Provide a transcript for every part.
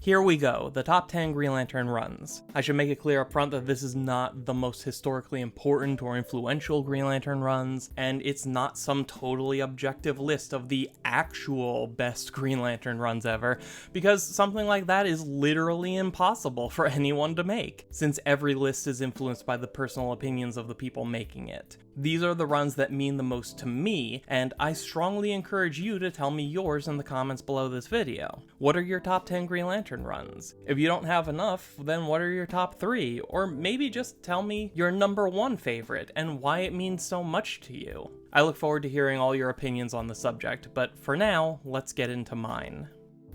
Here we go, the top 10 Green Lantern runs. I should make it clear up front that this is not the most historically important or influential Green Lantern runs, and it's not some totally objective list of the actual best Green Lantern runs ever, because something like that is literally impossible for anyone to make, since every list is influenced by the personal opinions of the people making it. These are the runs that mean the most to me, and I strongly encourage you to tell me yours in the comments below this video. What are your top 10 Green Lantern runs? If you don't have enough, then what are your top 3? Or maybe just tell me your number 1 favorite and why it means so much to you. I look forward to hearing all your opinions on the subject, but for now, let's get into mine.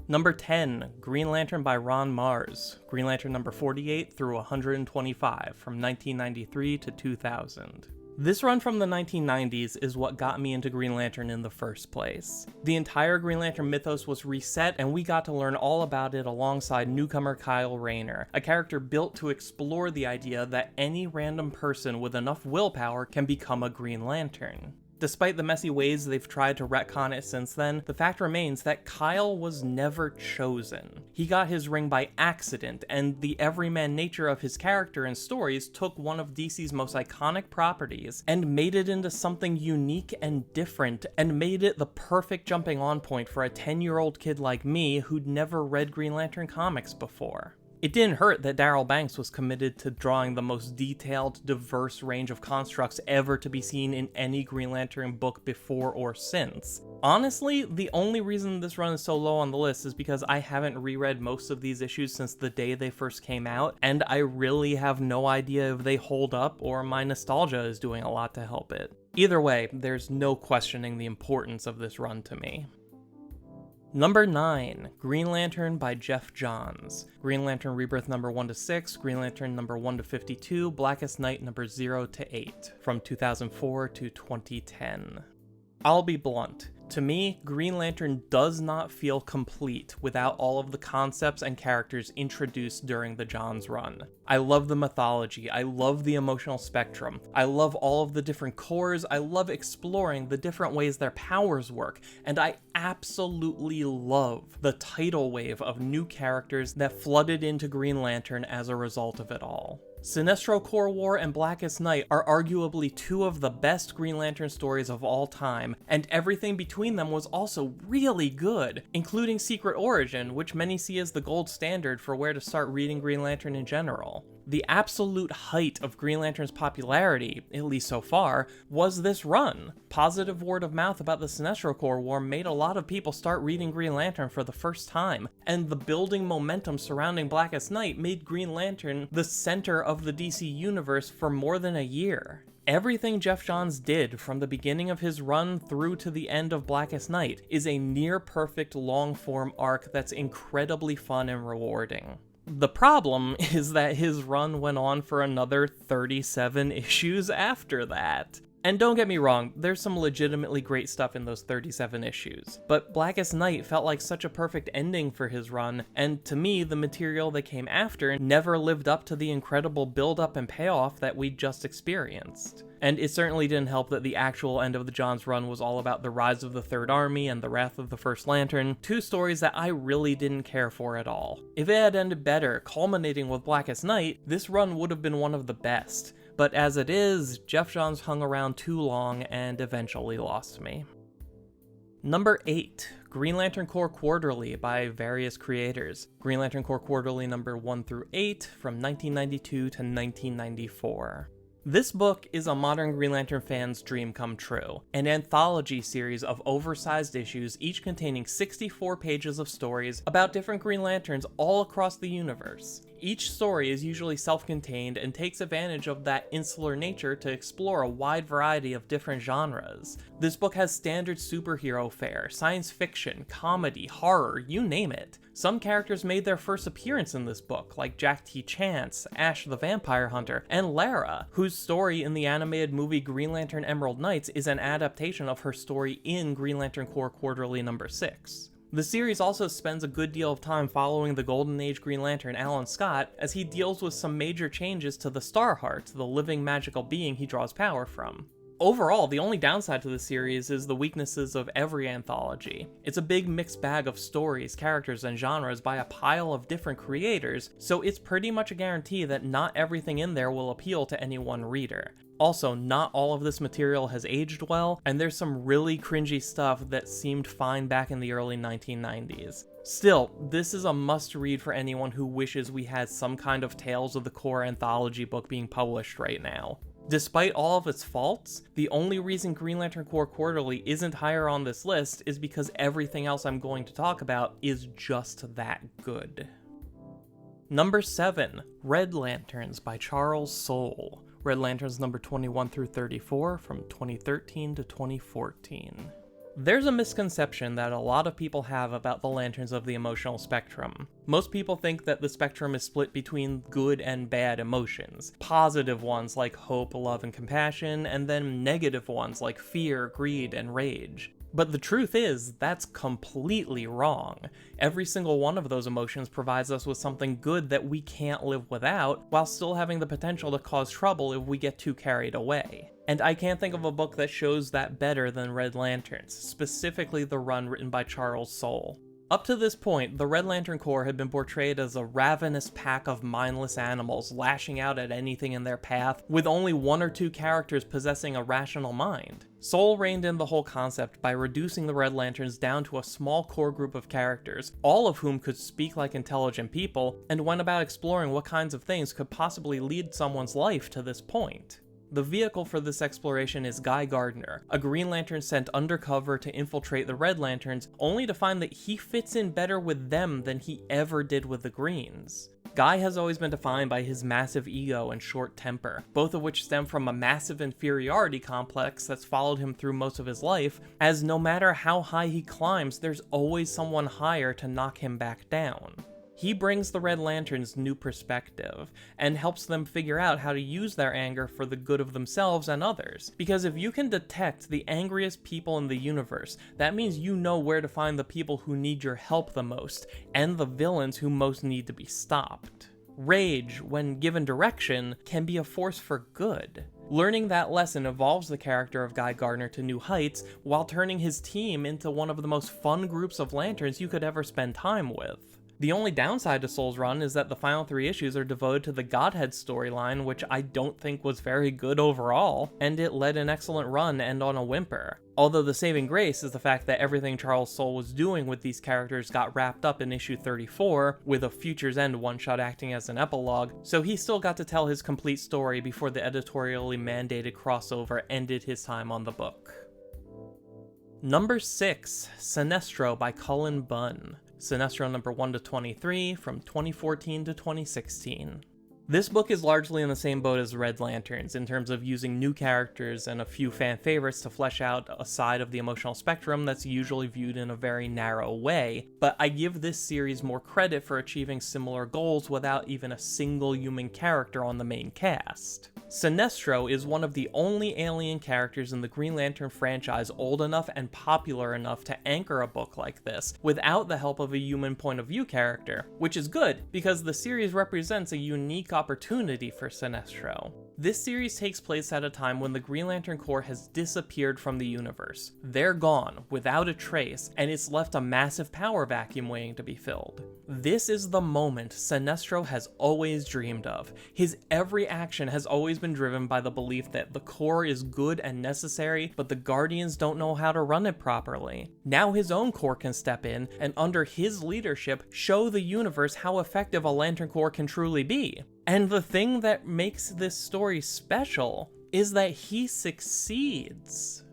Number 10, Green Lantern by Ron Marz, Green Lantern number 48 through 125, from 1993 to 2000. This run from the 1990s is what got me into Green Lantern in the first place. The entire Green Lantern mythos was reset, and we got to learn all about it alongside newcomer Kyle Rayner, a character built to explore the idea that any random person with enough willpower can become a Green Lantern. Despite the messy ways they've tried to retcon it since then, the fact remains that Kyle was never chosen. He got his ring by accident, and the everyman nature of his character and stories took one of DC's most iconic properties and made it into something unique and different, and made it the perfect jumping on point for a 10-year-old kid like me who'd never read Green Lantern comics before. It didn't hurt that Darryl Banks was committed to drawing the most detailed, diverse range of constructs ever to be seen in any Green Lantern book before or since. Honestly, the only reason this run is so low on the list is because I haven't reread most of these issues since the day they first came out, and I really have no idea if they hold up or my nostalgia is doing a lot to help it. Either way, there's no questioning the importance of this run to me. Number 9, Green Lantern by Geoff Johns, Green Lantern Rebirth number 1 to 6, Green Lantern number 1 to 52, Blackest Night number 0 to 8, from 2004 to 2010. I'll be blunt. To me, Green Lantern does not feel complete without all of the concepts and characters introduced during the Johns run. I love the mythology, I love the emotional spectrum, I love all of the different cores, I love exploring the different ways their powers work, and I absolutely love the tidal wave of new characters that flooded into Green Lantern as a result of it all. Sinestro Corps War and Blackest Night are arguably 2 of the best Green Lantern stories of all time, and everything between them was also really good, including Secret Origin, which many see as the gold standard for where to start reading Green Lantern in general. The absolute height of Green Lantern's popularity, at least so far, was this run. Positive word of mouth about the Sinestro Corps War made a lot of people start reading Green Lantern for the first time, and the building momentum surrounding Blackest Night made Green Lantern the center of the DC universe for more than a year. Everything Geoff Johns did from the beginning of his run through to the end of Blackest Night is a near-perfect long-form arc that's incredibly fun and rewarding. The problem is that his run went on for another 37 issues after that. And don't get me wrong, there's some legitimately great stuff in those 37 issues, but Blackest Night felt like such a perfect ending for his run, and to me, the material that came after never lived up to the incredible build-up and payoff that we just experienced. And it certainly didn't help that the actual end of the Johns run was all about the rise of the Third Army and the wrath of the First Lantern, 2 stories that I really didn't care for at all. If it had ended better, culminating with Blackest Night, this run would have been one of the best. But as it is, Geoff Johns hung around too long and eventually lost me. Number 8, Green Lantern Corps Quarterly by various creators. Green Lantern Corps Quarterly number 1 through 8 from 1992 to 1994. This book is a modern Green Lantern fan's dream come true, an anthology series of oversized issues each containing 64 pages of stories about different Green Lanterns all across the universe. Each story is usually self-contained and takes advantage of that insular nature to explore a wide variety of different genres. This book has standard superhero fare, science fiction, comedy, horror, you name it. Some characters made their first appearance in this book, like Jack T. Chance, Ash the Vampire Hunter, and Lara, whose story in the animated movie Green Lantern Emerald Knights is an adaptation of her story in Green Lantern Corps Quarterly number 6. The series also spends a good deal of time following the Golden Age Green Lantern Alan Scott as he deals with some major changes to the Starheart, the living magical being he draws power from. Overall, the only downside to the series is the weaknesses of every anthology. It's a big mixed bag of stories, characters, and genres by a pile of different creators, so it's pretty much a guarantee that not everything in there will appeal to any one reader. Also, not all of this material has aged well, and there's some really cringy stuff that seemed fine back in the early 1990s. Still, this is a must-read for anyone who wishes we had some kind of Tales of the Core anthology book being published right now. Despite all of its faults, the only reason Green Lantern Corps Quarterly isn't higher on this list is because everything else I'm going to talk about is just that good. Number 7, Red Lanterns by Charles Soule. Red Lanterns number 21 through 34 from 2013 to 2014. There's a misconception that a lot of people have about the lanterns of the emotional spectrum. Most people think that the spectrum is split between good and bad emotions. Positive ones like hope, love, and compassion, and then negative ones like fear, greed, and rage. But the truth is, that's completely wrong. Every single one of those emotions provides us with something good that we can't live without, while still having the potential to cause trouble if we get too carried away. And I can't think of a book that shows that better than Red Lanterns, specifically the run written by Charles Soule. Up to this point, the Red Lantern Corps had been portrayed as a ravenous pack of mindless animals lashing out at anything in their path, with only one or two characters possessing a rational mind. Soule reined in the whole concept by reducing the Red Lanterns down to a small core group of characters, all of whom could speak like intelligent people, and went about exploring what kinds of things could possibly lead someone's life to this point. The vehicle for this exploration is Guy Gardner, a Green Lantern sent undercover to infiltrate the Red Lanterns, only to find that he fits in better with them than he ever did with the Greens. Guy has always been defined by his massive ego and short temper, both of which stem from a massive inferiority complex that's followed him through most of his life, as no matter how high he climbs, there's always someone higher to knock him back down. He brings the Red Lanterns new perspective, and helps them figure out how to use their anger for the good of themselves and others. Because if you can detect the angriest people in the universe, that means you know where to find the people who need your help the most, and the villains who most need to be stopped. Rage, when given direction, can be a force for good. Learning that lesson evolves the character of Guy Gardner to new heights, while turning his team into one of the most fun groups of lanterns you could ever spend time with. The only downside to Soule's run is that the final 3 issues are devoted to the Godhead storyline, which I don't think was very good overall, and it led an excellent run end on a whimper. Although the saving grace is the fact that everything Charles Soule was doing with these characters got wrapped up in issue 34, with a Future's End one-shot acting as an epilogue, so he still got to tell his complete story before the editorially mandated crossover ended his time on the book. Number 6, Sinestro by Cullen Bunn. Sinestro number 1 to 23 from 2014 to 2016. This book is largely in the same boat as Red Lanterns in terms of using new characters and a few fan favorites to flesh out a side of the emotional spectrum that's usually viewed in a very narrow way, but I give this series more credit for achieving similar goals without even a single human character on the main cast. Sinestro is one of the only alien characters in the Green Lantern franchise old enough and popular enough to anchor a book like this, without the help of a human point of view character, which is good, because the series represents a unique opportunity for Sinestro. This series takes place at a time when the Green Lantern Corps has disappeared from the universe. They're gone, without a trace, and it's left a massive power vacuum waiting to be filled. This is the moment Sinestro has always dreamed of. His every action has always been driven by the belief that the Corps is good and necessary, but the Guardians don't know how to run it properly. Now his own Corps can step in, and under his leadership, show the universe how effective a Lantern Corps can truly be. And the thing that makes this story special is that he succeeds.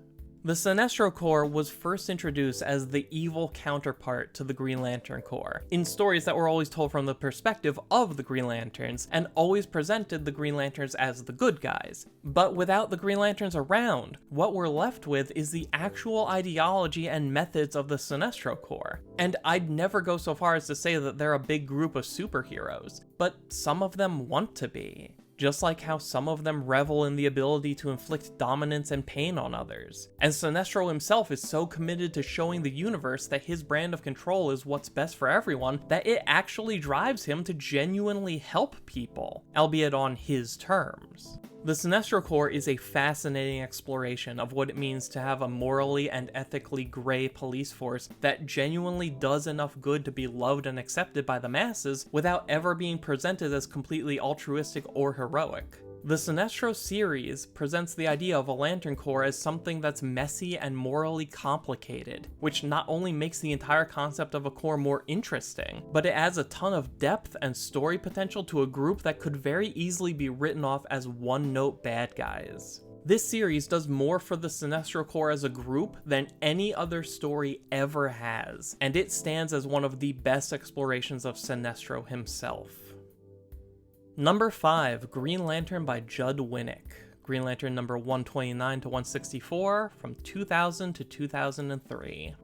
The Sinestro Corps was first introduced as the evil counterpart to the Green Lantern Corps, in stories that were always told from the perspective of the Green Lanterns, and always presented the Green Lanterns as the good guys. But without the Green Lanterns around, what we're left with is the actual ideology and methods of the Sinestro Corps. And I'd never go so far as to say that they're a big group of superheroes, but some of them want to be. Just like how some of them revel in the ability to inflict dominance and pain on others. And Sinestro himself is so committed to showing the universe that his brand of control is what's best for everyone, that it actually drives him to genuinely help people, albeit on his terms. The Sinestro Corps is a fascinating exploration of what it means to have a morally and ethically gray police force that genuinely does enough good to be loved and accepted by the masses without ever being presented as completely altruistic or heroic. The Sinestro series presents the idea of a Lantern Corps as something that's messy and morally complicated, which not only makes the entire concept of a Corps more interesting, but it adds a ton of depth and story potential to a group that could very easily be written off as one-note bad guys. This series does more for the Sinestro Corps as a group than any other story ever has, and it stands as one of the best explorations of Sinestro himself. Number 5, Green Lantern by Judd Winick. Green Lantern number 129 to 164 from 2000 to 2003.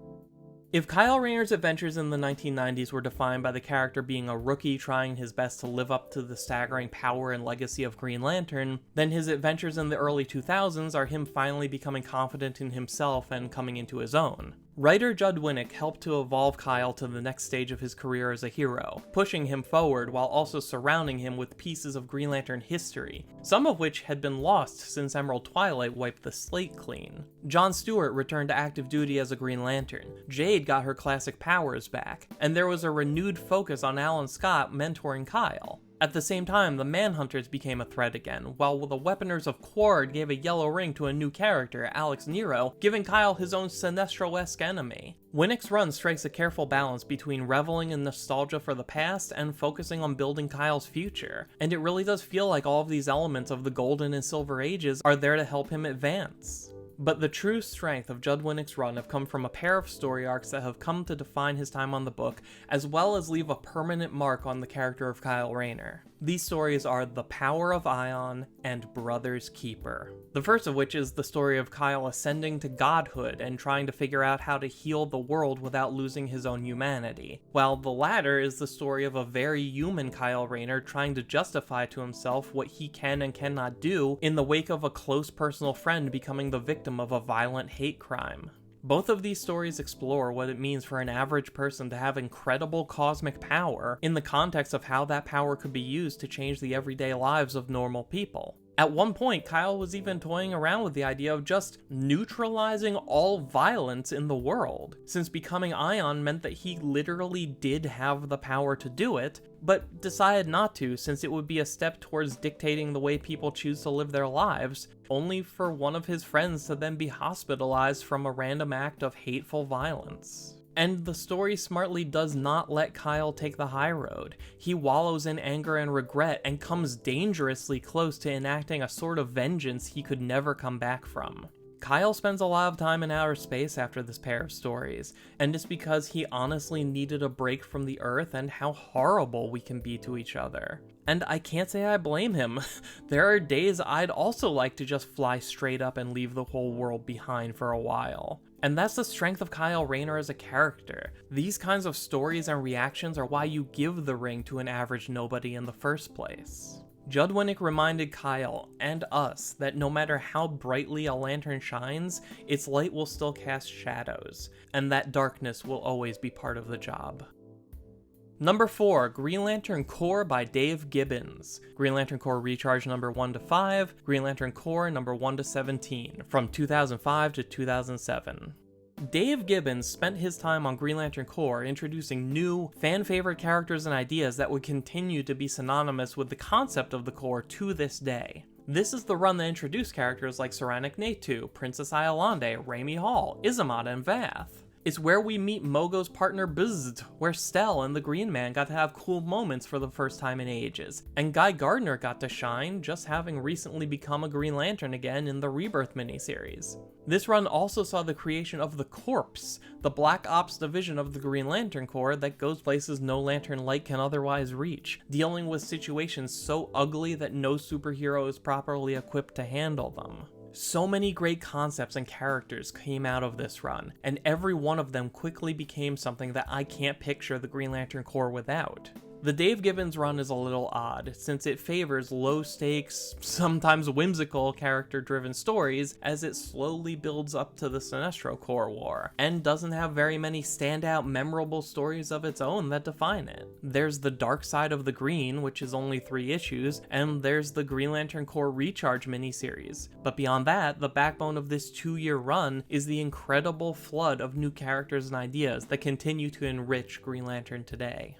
If Kyle Rayner's adventures in the 1990s were defined by the character being a rookie trying his best to live up to the staggering power and legacy of Green Lantern, then his adventures in the early 2000s are him finally becoming confident in himself and coming into his own. Writer Judd Winick helped to evolve Kyle to the next stage of his career as a hero, pushing him forward while also surrounding him with pieces of Green Lantern history, some of which had been lost since Emerald Twilight wiped the slate clean. John Stewart returned to active duty as a Green Lantern, Jade got her classic powers back, and there was a renewed focus on Alan Scott mentoring Kyle. At the same time, the Manhunters became a threat again, while the Weaponers of Quard gave a yellow ring to a new character, Alex Nero, giving Kyle his own Sinestro-esque enemy. Winick's run strikes a careful balance between reveling in nostalgia for the past and focusing on building Kyle's future, and it really does feel like all of these elements of the Golden and Silver Ages are there to help him advance. But the true strength of Judd Winick's run have come from a pair of story arcs that have come to define his time on the book, as well as leave a permanent mark on the character of Kyle Rayner. These stories are The Power of Ion and Brother's Keeper. The first of which is the story of Kyle ascending to godhood and trying to figure out how to heal the world without losing his own humanity, while the latter is the story of a very human Kyle Rayner trying to justify to himself what he can and cannot do in the wake of a close personal friend becoming the victim of a violent hate crime. Both of these stories explore what it means for an average person to have incredible cosmic power in the context of how that power could be used to change the everyday lives of normal people. At one point, Kyle was even toying around with the idea of just neutralizing all violence in the world, since becoming Ion meant that he literally did have the power to do it, but decided not to since it would be a step towards dictating the way people choose to live their lives, only for one of his friends to then be hospitalized from a random act of hateful violence. And the story smartly does not let Kyle take the high road. He wallows in anger and regret and comes dangerously close to enacting a sort of vengeance he could never come back from. Kyle spends a lot of time in outer space after this pair of stories, and it's because he honestly needed a break from the Earth and how horrible we can be to each other. And I can't say I blame him. There are days I'd also like to just fly straight up and leave the whole world behind for a while. And that's the strength of Kyle Rayner as a character. These kinds of stories and reactions are why you give the ring to an average nobody in the first place. Judd Winick reminded Kyle, and us, that no matter how brightly a lantern shines, its light will still cast shadows, and that darkness will always be part of the job. Number 4, Green Lantern Corps by Dave Gibbons. Green Lantern Corps Recharge number 1 to 5, Green Lantern Corps number 1 to 17, from 2005 to 2007. Dave Gibbons spent his time on Green Lantern Corps introducing new, fan-favorite characters and ideas that would continue to be synonymous with the concept of the Corps to this day. This is the run that introduced characters like Saranic Natu, Princess Iolande, Rami Hall, Izamata, and Vath. It's where we meet Mogo's partner Bzzd, where Stel and the Green Man got to have cool moments for the first time in ages, and Guy Gardner got to shine, just having recently become a Green Lantern again in the Rebirth miniseries. This run also saw the creation of the Corps, the Black Ops division of the Green Lantern Corps that goes places no lantern light can otherwise reach, dealing with situations so ugly that no superhero is properly equipped to handle them. So many great concepts and characters came out of this run, and every one of them quickly became something that I can't picture the Green Lantern Corps without. The Dave Gibbons run is a little odd, since it favors low-stakes, sometimes whimsical character-driven stories as it slowly builds up to the Sinestro Corps War, and doesn't have very many standout, memorable stories of its own that define it. There's the Dark Side of the Green, which is only 3 issues, and there's the Green Lantern Corps Recharge miniseries. But beyond that, the backbone of this 2-year run is the incredible flood of new characters and ideas that continue to enrich Green Lantern today.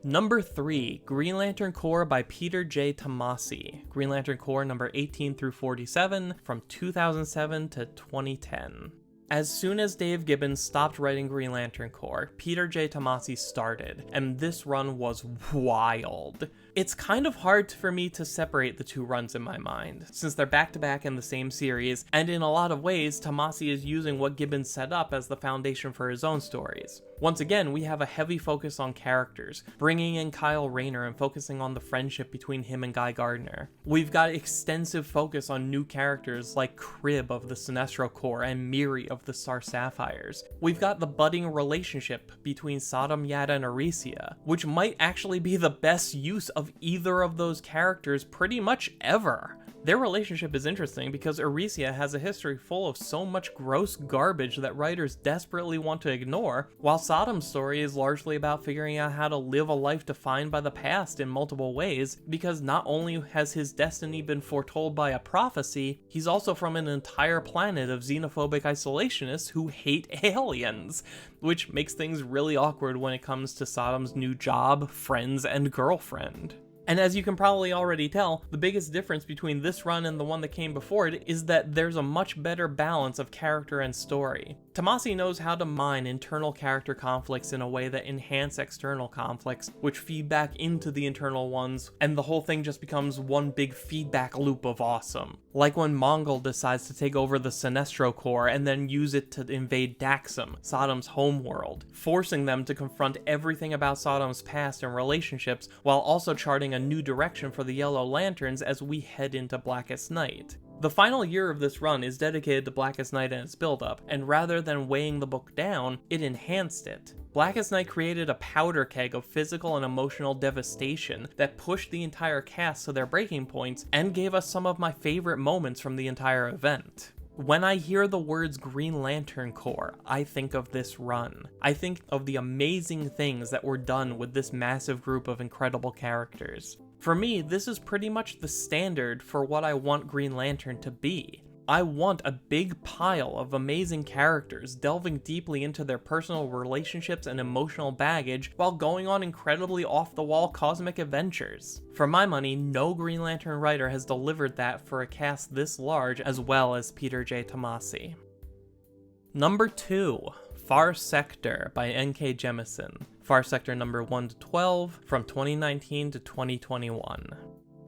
Number 3, Green Lantern Corps by Peter J. Tomasi. Green Lantern Corps number 18 through 47 from 2007 to 2010. As soon as Dave Gibbons stopped writing Green Lantern Corps, Peter J. Tomasi started, and this run was wild. It's kind of hard for me to separate the 2 runs in my mind, since they're back-to-back in the same series, and in a lot of ways, Tomasi is using what Gibbons set up as the foundation for his own stories. Once again, we have a heavy focus on characters, bringing in Kyle Rayner and focusing on the friendship between him and Guy Gardner. We've got extensive focus on new characters like Crib of the Sinestro Corps and Miri of the Star Sapphires. We've got the budding relationship between Sodom Yada and Arisia, which might actually be the best use of either of those characters pretty much ever. Their relationship is interesting because Arisia has a history full of so much gross garbage that writers desperately want to ignore, while Sodom's story is largely about figuring out how to live a life defined by the past in multiple ways, because not only has his destiny been foretold by a prophecy, he's also from an entire planet of xenophobic isolationists who hate aliens, which makes things really awkward when it comes to Sodom's new job, friends, and girlfriend. And as you can probably already tell, the biggest difference between this run and the one that came before it is that there's a much better balance of character and story. Tomasi knows how to mine internal character conflicts in a way that enhance external conflicts, which feed back into the internal ones, and the whole thing just becomes one big feedback loop of awesome. Like when Mongol decides to take over the Sinestro Corps and then use it to invade Daxam, Sodom's homeworld, forcing them to confront everything about Sodom's past and relationships, while also charting a new direction for the Yellow Lanterns as we head into Blackest Night. The final year of this run is dedicated to Blackest Night and its build-up, and rather than weighing the book down, it enhanced it. Blackest Night created a powder keg of physical and emotional devastation that pushed the entire cast to their breaking points and gave us some of my favorite moments from the entire event. When I hear the words Green Lantern Corps, I think of this run. I think of the amazing things that were done with this massive group of incredible characters. For me, this is pretty much the standard for what I want Green Lantern to be. I want a big pile of amazing characters delving deeply into their personal relationships and emotional baggage while going on incredibly off-the-wall cosmic adventures. For my money, no Green Lantern writer has delivered that for a cast this large as well as Peter J. Tomasi. Number 2, Far Sector by N.K. Jemisin. Far Sector number 1 to 12 from 2019 to 2021.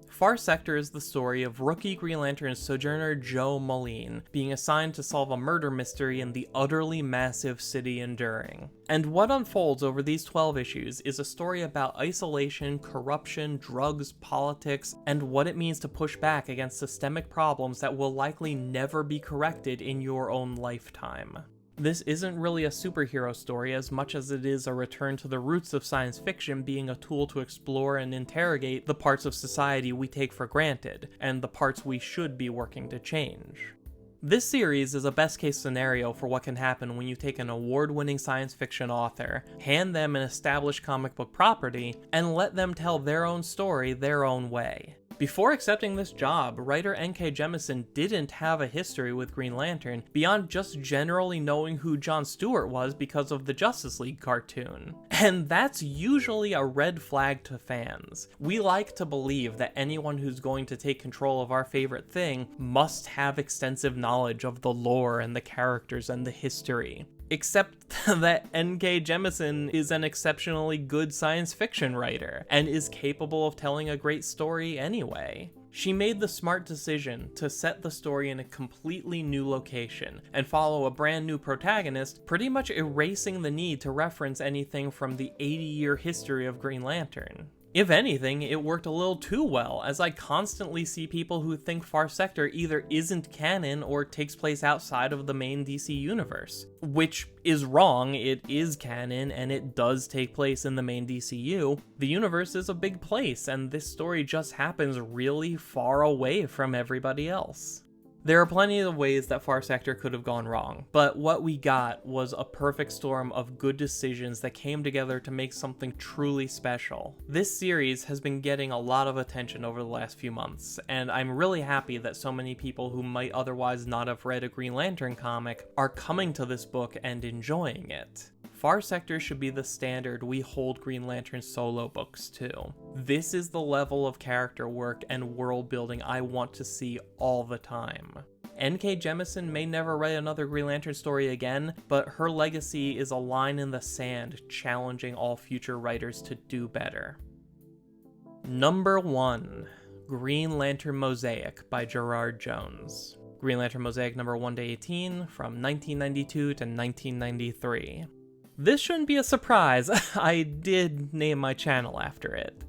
Far Sector is the story of rookie Green Lantern sojourner Joe Moline being assigned to solve a murder mystery in the utterly massive city Enduring. And what unfolds over these 12 issues is a story about isolation, corruption, drugs, politics, and what it means to push back against systemic problems that will likely never be corrected in your own lifetime. This isn't really a superhero story as much as it is a return to the roots of science fiction being a tool to explore and interrogate the parts of society we take for granted, and the parts we should be working to change. This series is a best-case scenario for what can happen when you take an award-winning science fiction author, hand them an established comic book property, and let them tell their own story their own way. Before accepting this job, writer N.K. Jemisin didn't have a history with Green Lantern beyond just generally knowing who John Stewart was because of the Justice League cartoon. And that's usually a red flag to fans. We like to believe that anyone who's going to take control of our favorite thing must have extensive knowledge of the lore and the characters and the history. Except that N.K. Jemisin is an exceptionally good science fiction writer, and is capable of telling a great story anyway. She made the smart decision to set the story in a completely new location, and follow a brand new protagonist, pretty much erasing the need to reference anything from the 80-year history of Green Lantern. If anything, it worked a little too well, as I constantly see people who think Far Sector either isn't canon or takes place outside of the main DC universe. Which is wrong, it is canon, and it does take place in the main DCU. The universe is a big place, and this story just happens really far away from everybody else. There are plenty of ways that Far Sector could have gone wrong, but what we got was a perfect storm of good decisions that came together to make something truly special. This series has been getting a lot of attention over the last few months, and I'm really happy that so many people who might otherwise not have read a Green Lantern comic are coming to this book and enjoying it. Far Sector should be the standard we hold Green Lantern solo books to. This is the level of character work and world building I want to see all the time. N.K. Jemisin may never write another Green Lantern story again, but her legacy is a line in the sand challenging all future writers to do better. Number 1. Green Lantern Mosaic by Gerard Jones. Green Lantern Mosaic number 1-18 from 1992 to 1993. This shouldn't be a surprise, I did name my channel after it.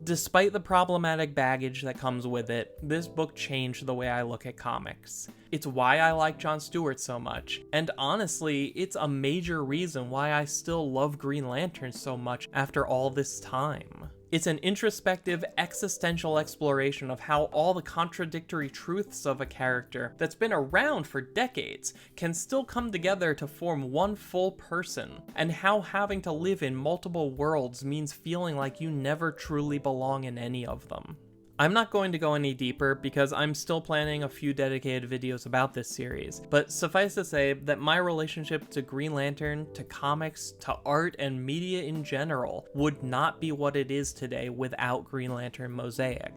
Despite the problematic baggage that comes with it, this book changed the way I look at comics. It's why I like John Stewart so much, and honestly, it's a major reason why I still love Green Lantern so much after all this time. It's an introspective, existential exploration of how all the contradictory truths of a character that's been around for decades can still come together to form one full person, and how having to live in multiple worlds means feeling like you never truly belong in any of them. I'm not going to go any deeper because I'm still planning a few dedicated videos about this series, but suffice to say that my relationship to Green Lantern, to comics, to art, and media in general would not be what it is today without Green Lantern Mosaic.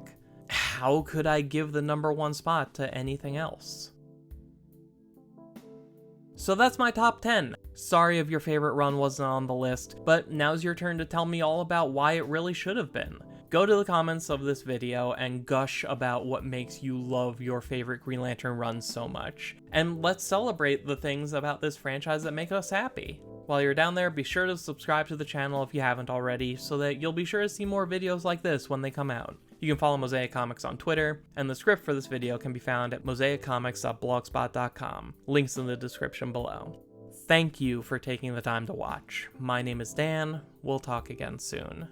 How could I give the number 1 spot to anything else? So that's my top 10. Sorry if your favorite run wasn't on the list, but now's your turn to tell me all about why it really should have been. Go to the comments of this video and gush about what makes you love your favorite Green Lantern run so much. And let's celebrate the things about this franchise that make us happy. While you're down there, be sure to subscribe to the channel if you haven't already, so that you'll be sure to see more videos like this when they come out. You can follow Mosaic Comics on Twitter, and the script for this video can be found at mosaiccomics.blogspot.com. Links in the description below. Thank you for taking the time to watch. My name is Dan. We'll talk again soon.